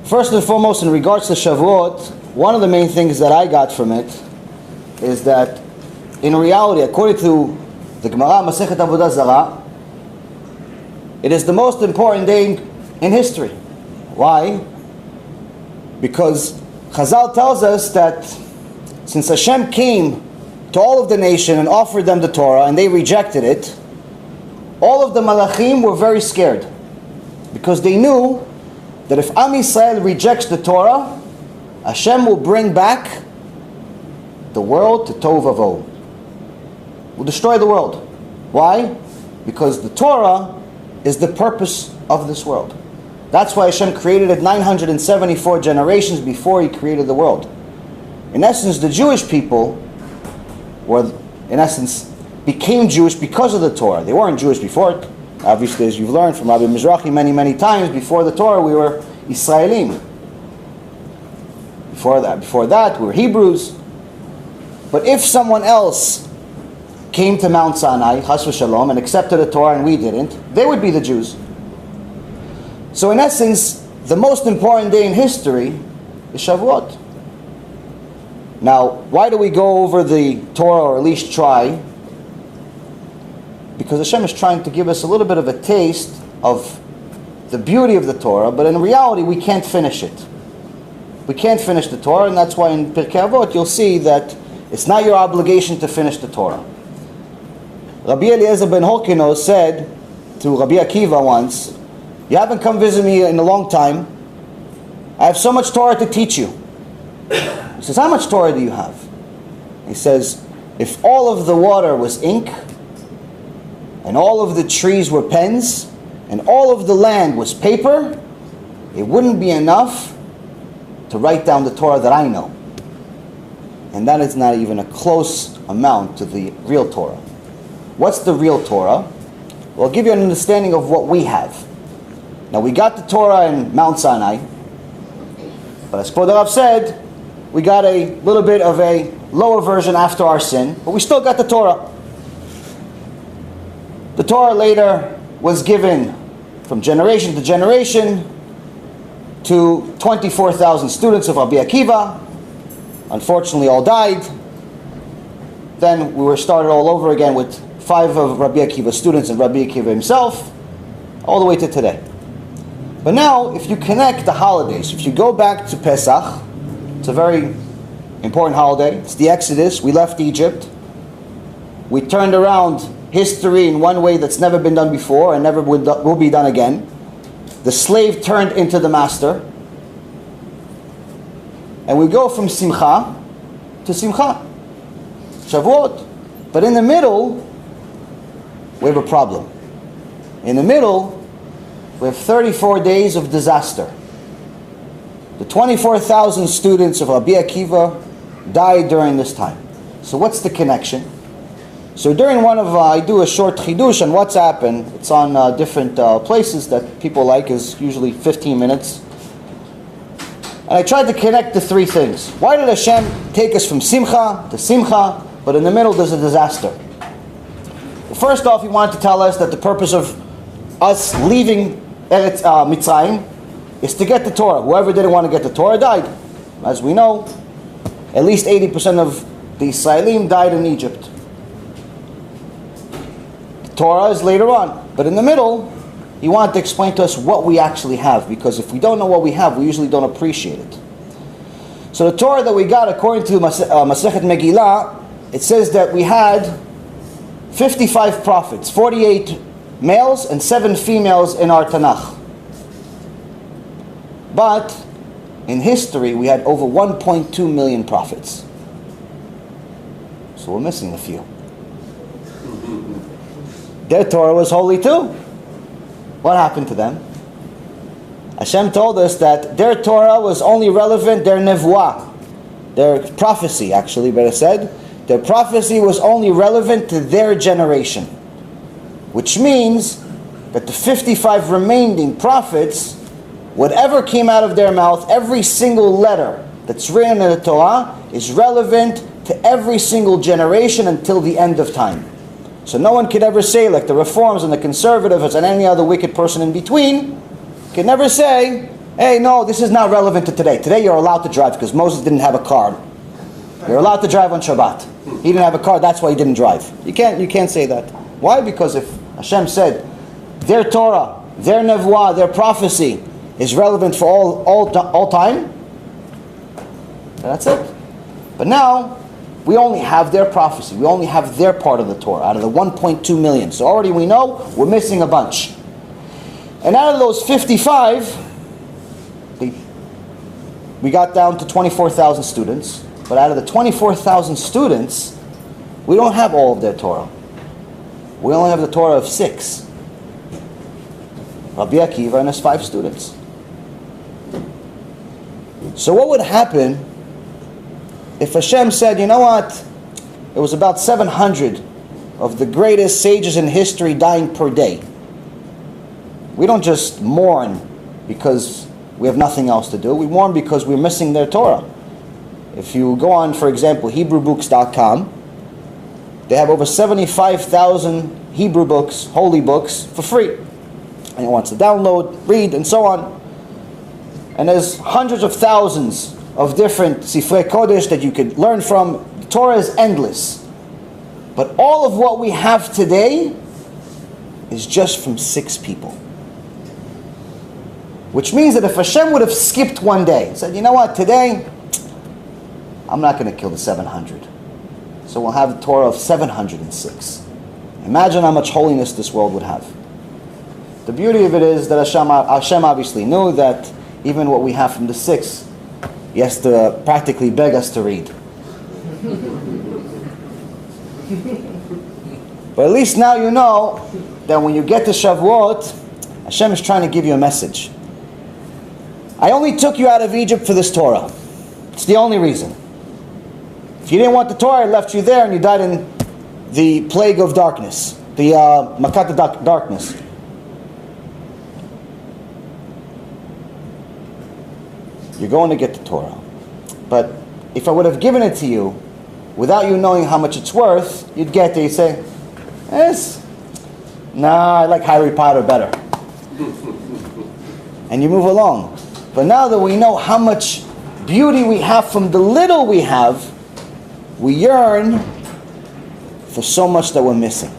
First and foremost, in regards to Shavuot, one of the main things that I got from it is that in reality, according to the Gemara Masechet Avodah Zarah, it is the most important day in history. Why? Because Chazal tells us that since Hashem came to all of the nation and offered them the Torah and they rejected it, all of the Malachim were very scared, because they knew that if Am Yisrael rejects the Torah, Hashem will bring back the world to Tohu Vavohu. Will destroy the world. Why? Because the Torah is the purpose of this world. That's why Hashem created it 974 generations before He created the world. In essence, the Jewish people were, in essence, became Jewish because of the Torah. They weren't Jewish before it. Obviously, as you've learned from Rabbi Mizrahi many, many times, before the Torah we were Israelim. Before that we were Hebrews. But if someone else came to Mount Sinai, Chas v'Shalom, and accepted the Torah and we didn't, they would be the Jews. So in essence, the most important day in history is Shavuot. Now, why do we go over the Torah, or at least try? Because Hashem is trying to give us a little bit of a taste of the beauty of the Torah, but in reality we can't finish it. We can't finish the Torah, and that's why in Pirkei Avot you'll see that it's not your obligation to finish the Torah. Rabbi Eliezer ben Horkino said to Rabbi Akiva once, "You haven't come visit me in a long time. I have so much Torah to teach you." He says, "How much Torah do you have?" He says, "If all of the water was ink, and all of the trees were pens, and all of the land was paper, it wouldn't be enough to write down the Torah that I know." And that is not even a close amount to the real Torah. What's the real Torah? Well, I'll give you an understanding of what we have. Now, we got the Torah in Mount Sinai, but as Kvod Rav said, we got a little bit of a lower version after our sin, but we still got the Torah. The Torah later was given from generation to generation to 24,000 students of Rabbi Akiva. Unfortunately, all died. Then we were started all over again with 5 of Rabbi Akiva's students and Rabbi Akiva himself, all the way to today. But now, if you connect the holidays, if you go back to Pesach, it's a very important holiday. It's the Exodus. We left Egypt. We turned around history in one way that's never been done before and never will be done again. The slave turned into the master. And we go from Simcha to Simcha, Shavuot. But in the middle, we have a problem. In the middle, we have 34 days of disaster. The 24,000 students of Rabbi Akiva died during this time. So what's the connection? So during one of, I do a short chidush on WhatsApp, and it's on different places that people like, is usually 15 minutes. And I tried to connect the 3 things. Why did Hashem take us from Simcha to Simcha, but in the middle there's a disaster? Well, first off, He wanted to tell us that the purpose of us leaving Eretz Mitzrayim is to get the Torah. Whoever didn't want to get the Torah died. As we know, at least 80% of the Israelim died in Egypt. Torah is later on. But in the middle, He wanted to explain to us what we actually have, because if we don't know what we have, we usually don't appreciate it. So the Torah that we got, according to Masechet Megillah, it says that we had 55 prophets, 48 males and 7 females in our Tanakh. But in history, we had over 1.2 million prophets. So we're missing a few. Their Torah was holy too. What happened to them? Hashem told us that their Torah was only relevant, their nevuah, their prophecy actually, better said, their prophecy was only relevant to their generation. Which means that the 55 remaining prophets, whatever came out of their mouth, every single letter that's written in the Torah is relevant to every single generation until the end of time. So no one could ever say, like the Reforms and the Conservatives and any other wicked person in between, can never say Hey, no, this is not relevant to today. Today you're allowed to drive because Moses didn't have a car. You're allowed to drive on Shabbat. He didn't have a car, that's why he didn't drive. You can't say that. Why? Because if Hashem said their Torah, their Nevuah, their prophecy is relevant for all time, that's it. But now, we only have their prophecy. We only have their part of the Torah out of the 1.2 million. So already we know we're missing a bunch. And out of those 55, we got down to 24,000 students. But out of the 24,000 students, we don't have all of their Torah. We only have the Torah of 6. Rabbi Akiva and his 5 students. So what would happen if Hashem said, you know what, it was about 700 of the greatest sages in history dying per day. We don't just mourn because we have nothing else to do. We mourn because we're missing their Torah. If you go on, for example, HebrewBooks.com, they have over 75,000 Hebrew books, holy books, for free. Anyone wants to download, read, and so on. And there's hundreds of thousands of different Sifrei Kodesh that you could learn from. The Torah is endless. But all of what we have today is just from 6 people. Which means that if Hashem would have skipped one day, said, you know what, today, I'm not going to kill the 700. So we'll have the Torah of 706. Imagine how much holiness this world would have. The beauty of it is that Hashem obviously knew that even what we have from the 6, he has to practically beg us to read. But at least now you know that when you get to Shavuot, Hashem is trying to give you a message. I only took you out of Egypt for this Torah. It's the only reason. If you didn't want the Torah, I left you there and you died in the plague of darkness. The Makat darkness. You're going to get the Torah. But if I would have given it to you without you knowing how much it's worth, you'd get there, you'd say, yes, nah, I like Harry Potter better. And you move along. But now that we know how much beauty we have from the little we have, we yearn for so much that we're missing.